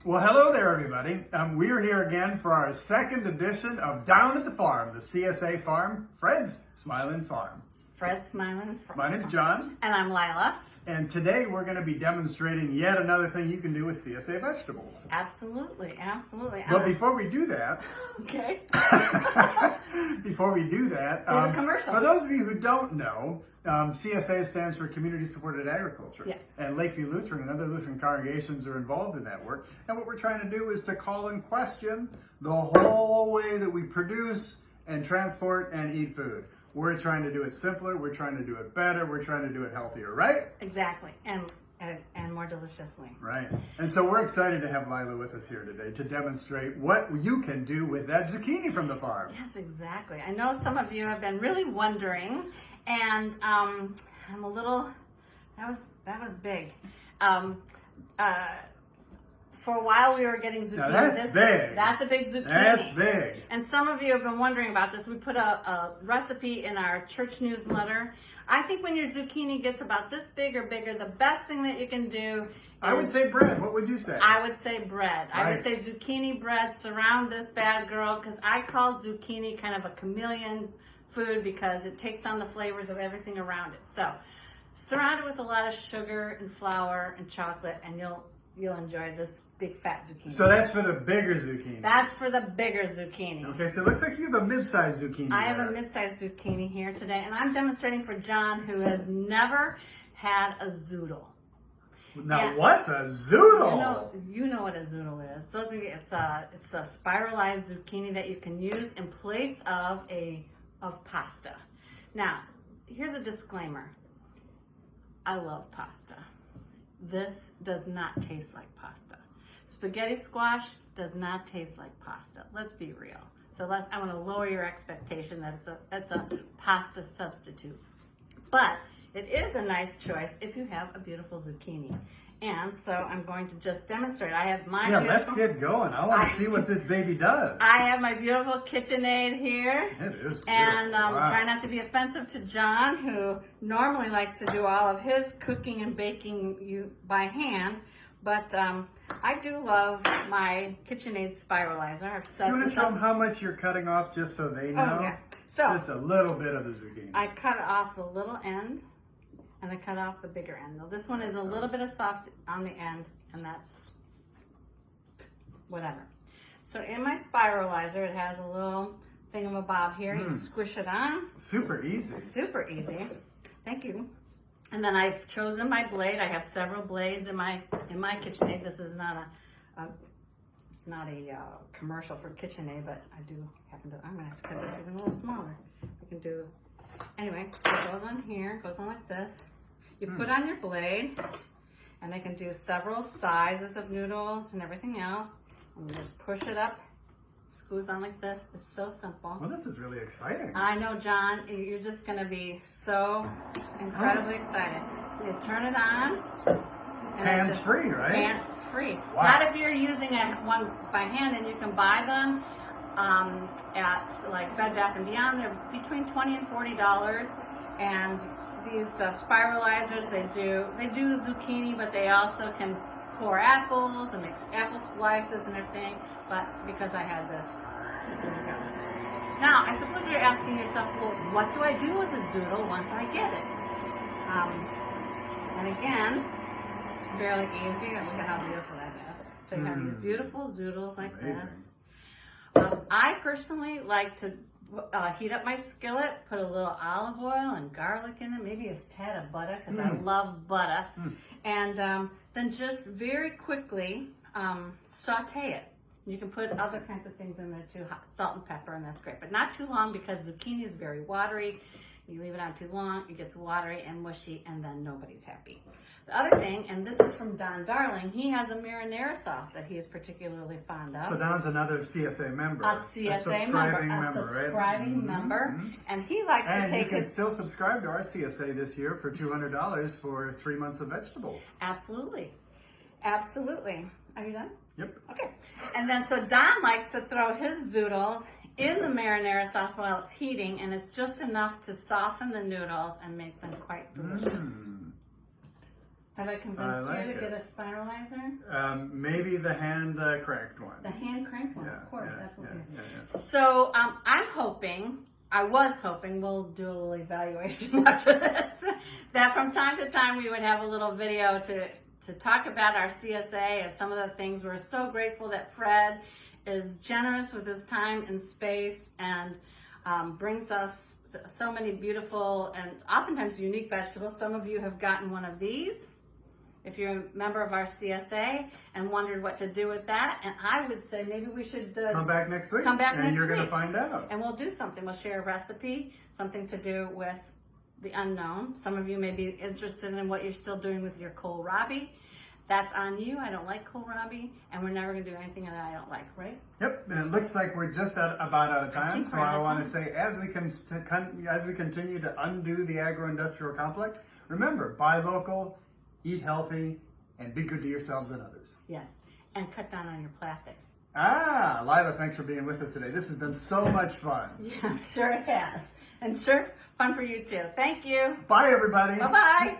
Well, hello there, everybody. We're here again for our second edition of Down at the Farm, the CSA farm, Fred's Smiling Farm. Fred's Smiling Farm. My name's John. And I'm Liala. And today we're going to be demonstrating yet another thing you can do with CSA vegetables. Absolutely, absolutely. But before we do that, okay. Before we do that, Here's a commercial. For those of you who don't know, CSA stands for Community Supported Agriculture. Yes. And Lakeview Lutheran and other Lutheran congregations are involved in that work. And what we're trying to do is to call in question the whole way that we produce and transport and eat food. We're trying to do it simpler, we're trying to do it better, we're trying to do it healthier, right? Exactly. And more deliciously. Right. And so we're excited to have Liala with us here today to demonstrate what you can do with that zucchini from the farm. Yes, exactly. I know some of you have been really wondering, and I'm a little, that was big. For a while we were getting zucchini. Now that's big. That's a big zucchini. That's big. And some of you have been wondering about this. We put a recipe in our church newsletter. I think when your zucchini gets about this big or bigger, the best thing that you can do I would say bread. What would you say? I would say bread. Right. I would say zucchini bread. Surround this bad girl, because I call zucchini kind of a chameleon food because it takes on the flavors of everything around it. So surround it with a lot of sugar and flour and chocolate, and you'll enjoy this big fat zucchini. So that's for the bigger zucchini. That's for the bigger zucchini. Okay, so it looks like you have a mid-sized zucchini. I have a mid-sized zucchini here today, and I'm demonstrating for John, who has never had a zoodle. Now, Yeah. what's a zoodle? You know what a zoodle is. Those of you, it's a spiralized zucchini that you can use in place of pasta. Now, here's a disclaimer. I love pasta. This does not taste like pasta. Spaghetti squash does not taste like pasta. Let's be real. So I want to lower your expectation that it's a pasta substitute. But it is a nice choice if you have a beautiful zucchini. And so I'm going to just demonstrate. I have my let's get going. I want to see what this baby does. I have my beautiful KitchenAid here. It is beautiful. And Wow. try not to be offensive to John, who normally likes to do all of his cooking and baking by hand. But I do love my KitchenAid spiralizer. I've set You want to this show up. them how much you're cutting off just so they know? Oh, yeah. So Just a little bit of the zucchini. I cut off the little end, and I cut off the bigger end. Now this one is a little bit of soft on the end, and that's whatever. So in my spiralizer, it has a little thingamabob here. You squish it on. Super easy. Super easy. Thank you. And then I've chosen my blade. I have several blades in my KitchenAid. This is not a commercial for KitchenAid, but I do happen to. I'm gonna have to cut this even a little smaller. I can do. Anyway, so it goes on here. Goes on like this. You put on your blade, and I can do several sizes of noodles and everything else. And just push it up. Screws on like this. It's so simple. Well, this is really exciting. I know, John. You're just going to be so incredibly excited. You turn it on. Hands free, right? Hands free. Wow. Not if you're using one by hand, and you can buy them at like Bed Bath & Beyond. They're between $20 and $40. And these spiralizers, they do zucchini, but they also can core apples and mix apple slices and everything. But because I had this, now I suppose you're asking yourself, well, what do I do with a zoodle once I get it? And again, fairly easy. Look at how beautiful that is. So you have these beautiful zoodles like this. I personally like to heat up my skillet, put a little olive oil and garlic in it, maybe a tad of butter, because I love butter, and then just very quickly saute it. You can put other kinds of things in there too, salt and pepper, and that's great. But not too long, because zucchini is very watery. You leave it on too long, it gets watery and mushy, and then nobody's happy. The other thing, and this is from Don Darling, he has a marinara sauce that he is particularly fond of. So Don's another CSA member. A CSA member, a subscribing member, and he likes to take And you can his... still subscribe to our CSA this year for $200 for 3 months of vegetables. Absolutely. Absolutely. Are you done? Yep. Okay. And then so Don likes to throw his zoodles in the marinara sauce while it's heating, and it's just enough to soften the noodles and make them quite delicious. Have I convinced like you to it. get a spiralizer? Maybe the hand cranked one. The hand crank one, Yeah, of course, yeah, absolutely. yeah. So I was hoping, we'll do a little evaluation after this, that from time to time we would have a little video to talk about our CSA and some of the things. We're so grateful that Fred is generous with his time and space and brings us so many beautiful and oftentimes unique vegetables. Some of you have gotten one of these if you're a member of our CSA and wondered what to do with that. And I would say maybe we should Come back next week. come back and next you're going to week. find out. And we'll do something. We'll share a recipe, something to do with the unknown. Some of you may be interested in what you're still doing with your kohlrabi. That's on you. I don't like kohlrabi, and we're never going to do anything that I don't like, right? Yep, and it looks like we're just about out of time. think So we're out I of want to time. say, as we continue to undo the agro-industrial complex, remember, buy local, eat healthy, and be good to yourselves and others. Yes. And cut down on your plastic. Lila, thanks for being with us today. This has been so much fun. Yeah, I'm sure it has. And sure fun for you too. Thank you. Bye, everybody. Bye-bye.